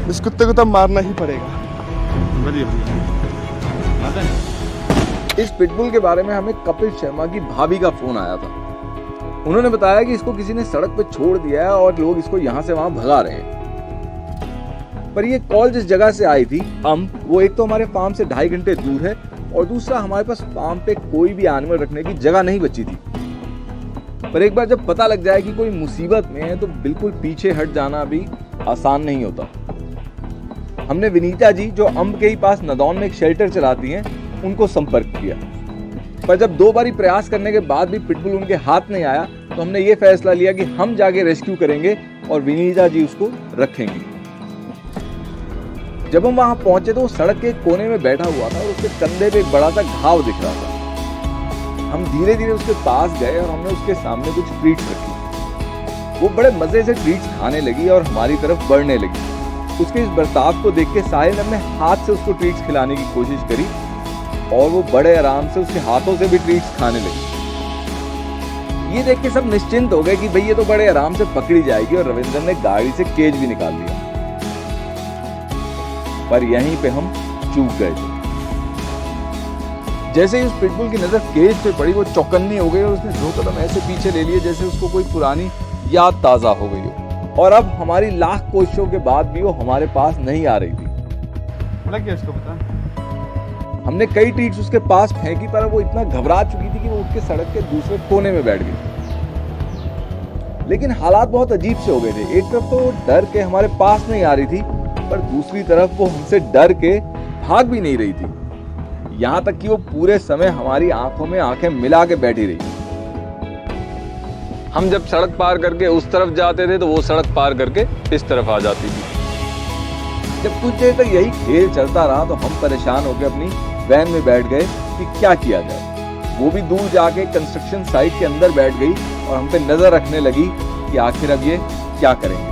इस कुत्ते को तो मारना ही पड़ेगा। इस पिटबुल के बारे में हमें कपिल शर्मा की भाभी का फोन आया था। उन्होंने बताया कि इसको किसी ने सड़क पर छोड़ दिया है और लोग इसको यहाँ से वहां भगा रहे हैं। पर ये कॉल जिस जगह से आई थी वो एक तो हमारे फार्म से 2.5 घंटे दूर है और दूसरा हमारे पास फार्म पे कोई भी एनिमल रखने की जगह नहीं बची थी। पर एक बार जब पता लग जाए कि कोई मुसीबत में है तो बिल्कुल पीछे हट जाना भी आसान नहीं होता। हमने विनीता जी जो अम्ब के ही पास नदौन में एक शेल्टर चलाती हैं उनको संपर्क किया, पर जब 2 बारी प्रयास करने के बाद भी पिटबुल उनके हाथ नहीं आया तो हमने ये फैसला लिया कि हम जाके रेस्क्यू करेंगे और विनीता जी उसको रखेंगे। जब हम वहां पहुंचे तो वो सड़क के कोने में बैठा हुआ था और उसके कंधे पे एक बड़ा सा घाव दिख रहा था। हम धीरे धीरे उसके पास गए और हमने उसके सामने कुछ ट्रीट्स रखी। वो बड़े मजे से ट्रीट्स खाने लगी और हमारी तरफ बढ़ने लगी। उसके इस बर्ताव को देख के साहिल ने अपने हाथ से उसको ट्रीट्स खिलाने की कोशिश करी और वो बड़े आराम से उसके हाथों से भी ट्रीट्स खाने लगी। ये देख के सब निश्चिंत हो गए कि भाई ये तो बड़े आराम से पकड़ी जाएगी और रविंद्र ने गाड़ी से केज भी निकाल लिया। पर यहीं पे हम चूक गए थे। जैसे ही उस पिटबुल की नजर केज पे पड़ी वो चौकन्नी हो गई और उसने 2 कदम ऐसे पीछे ले लिए जैसे उसको कोई पुरानी याद ताजा हो गई हो। और अब हमारी लाख कोशिशों के बाद भी वो हमारे पास नहीं आ रही थी। लग गया इसको पता? हमने कई ट्रीट्स उसके पास फेंकी पर वो इतना घबरा चुकी थी कि वो उठ के सड़क के दूसरे कोने में बैठ गई। लेकिन हालात बहुत अजीब से हो गए थे। एक तरफ तो डर के हमारे पास नहीं आ रही थी पर दूसरी तरफ वो हमसे डर के भाग भी नहीं रही थी। यहां तक कि वो पूरे समय हमारी आंखों में आंखें मिला के बैठी रही। हम जब सड़क पार करके उस तरफ जाते थे तो वो सड़क पार करके इस तरफ आ जाती थी। जब कुछ देर तक यही खेल चलता रहा तो हम परेशान होकर अपनी वैन में बैठ गए कि क्या किया जाए। वो भी दूर जाके कंस्ट्रक्शन साइट के अंदर बैठ गई और हम पे नजर रखने लगी कि आखिर अब ये क्या करेंगे।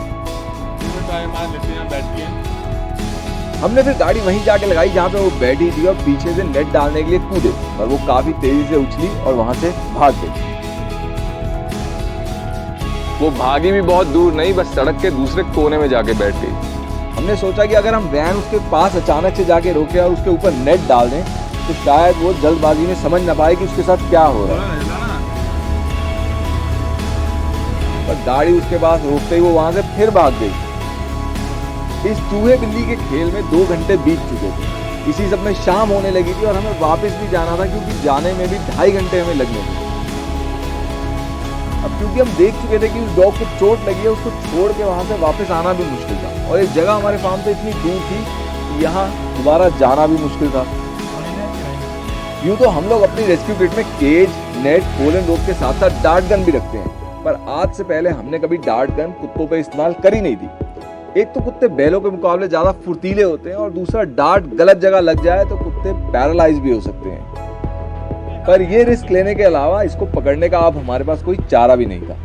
हमने फिर गाड़ी वहीं जाके लगाई जहाँ पे वो बैठी थी और पीछे से नेट डालने के लिए कूदे, पर वो काफी तेजी से उछली और वहां से भाग गई। वो भागी भी बहुत दूर नहीं, बस सड़क के दूसरे कोने में जाके बैठ गई। हमने सोचा कि अगर हम वैन उसके पास अचानक से जाके रोके और उसके ऊपर नेट डाल दें तो शायद वो जल्दबाजी में समझ ना पाए कि उसके साथ क्या हो रहा है। पर गाड़ी उसके पास रोकते ही वो वहां से फिर भाग गई। इस चूहे बिल्ली के खेल में 2 घंटे बीत चुके थे। इसी सब में शाम होने लगी थी और हमें वापस भी जाना था क्योंकि जाने में भी 2.5 घंटे हमें लगने थे। अब क्योंकि हम देख चुके थे कि उस डॉग को चोट लगी है, उसको छोड़ के वहां से वापस आना भी मुश्किल था और एक जगह हमारे फार्म से इतनी दूर थी कि यहाँ दोबारा जाना भी मुश्किल था। यूं तो हम लोग अपनी रेस्क्यू किट में केज, नेट, पोलन रोप के साथ साथ डार्ट गन भी रखते हैं, पर आज से पहले हमने कभी डार्ट गन कुत्तों पे इस्तेमाल करी नहीं थी। एक तो कुत्ते बैलों के मुकाबले ज्यादा फुर्तीले होते हैं और दूसरा डार्ट गलत जगह लग जाए तो कुत्ते पैरालाइज भी हो सकते हैं। पर ये रिस्क लेने के अलावा इसको पकड़ने का अब हमारे पास कोई चारा भी नहीं था।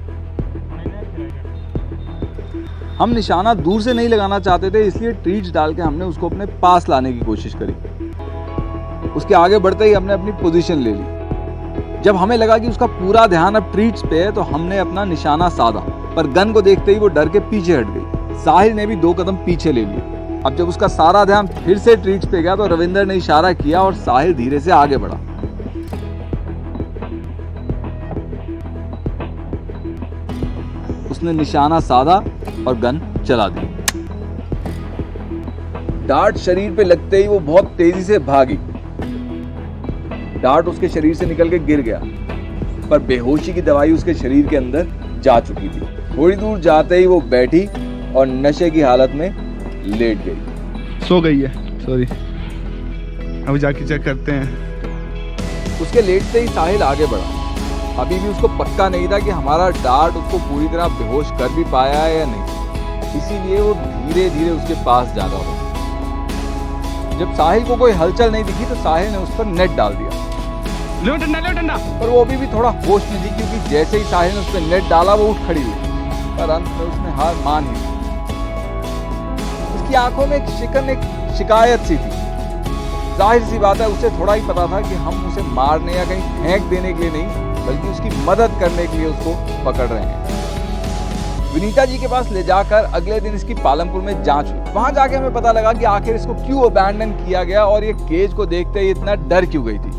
हम निशाना दूर से नहीं लगाना चाहते थे, इसलिए ट्रीट्स डाल के हमने उसको अपने पास लाने की कोशिश करी। उसके आगे बढ़ते ही हमने अपनी पोजीशन ले ली। जब हमें लगा कि उसका पूरा ध्यान अब ट्रीट्स पे है तो हमने अपना निशाना साधा, पर गन को देखते ही वो डर के पीछे हट गई। साहिल ने भी 2 कदम पीछे ले लिए। अब जब उसका सारा ध्यान फिर से ट्रीट्स पे गया तो रविंद्र ने इशारा किया और साहिल धीरे से आगे बढ़ा। उसने निशाना साधा और गन चला दी। डार्ट शरीर पे लगते ही वो बहुत तेजी से भागी। डार्ट उसके शरीर से निकल के गिर गया, पर बेहोशी की दवाई उसके शरीर के अंदर जा चुकी थी। थोड़ी दूर जाते ही वो बैठी और नशे की हालत में लेट गई। सो गई है, सॉरी। अभी जाके चेक करते हैं। उसके लेटते ही साहिल आगे बढ़ा। अभी भी उसको पक्का नहीं था कि हमारा डार्ट उसको पूरी तरह बेहोश कर भी पाया है या नहीं, इसीलिए वो धीरे धीरे उसके पास जा रहा था। जब साहिल को कोई हलचल नहीं दिखी तो साहिल ने उस पर नेट डाल दिया। लो डंडा। पर वो अभी भी थोड़ा होश में थी क्योंकि जैसे ही साहिल ने उस पर नेट डाला वो उठ खड़ी हुई, पर अंत में उसने हार मान ही ली। उसकी आंखों में एक शिकायत सी थी। जाहिर सी बात है उसे थोड़ा ही पता था कि हम उसे मारने या कहीं फेंक देने के लिए नहीं बल्कि उसकी मदद करने के लिए उसको पकड़ रहे हैं। विनीता जी के पास ले जाकर अगले दिन इसकी पालमपुर में जांच हुई। वहां जाके हमें पता लगा कि आखिर इसको क्यों अबैंडन किया गया और ये केज को देखते ही इतना डर क्यों गई थी।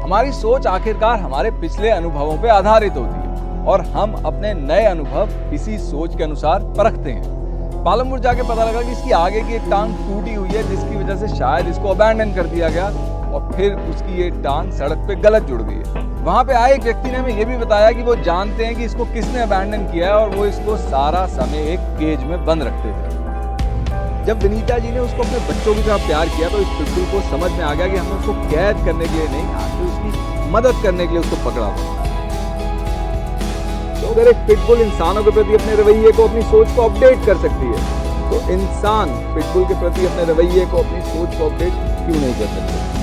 हमारी सोच आखिरकार हमारे पिछले अनुभवों पे आधारित होती है और हम अपने नए अनुभव इसी सोच के अनुसार परखते हैं। पालमपुर जाके पता लगा कि इसकी आगे की एक टांग टूटी हुई है, जिसकी वजह से शायद इसको अबैंडन कर दिया गया और फिर उसकी ये टांग सड़क पे गलत जुड़ गई है। वहां पे आए एक व्यक्ति ने हमें ये भी बताया कि वो जानते हैं कि इसको किसने अबैंडन किया है और वो इसको सारा समय एक केज में बंद रखते थे। जब विनीता जी ने उसको अपने बच्चों की तरह प्यार किया तो इस पिटबुल को समझ में आ गया कि हमने उसको कैद करने के लिए नहीं, आखिर उसकी मदद करने के लिए उसको पकड़ा था। तो अगर एक पिटबुल इंसानों के प्रति अपने रवैये को, अपनी सोच को अपडेट कर सकती है, तो इंसान पिटबुल के प्रति अपने रवैये को, अपनी सोच को अपडेट क्यों नहीं कर सकते।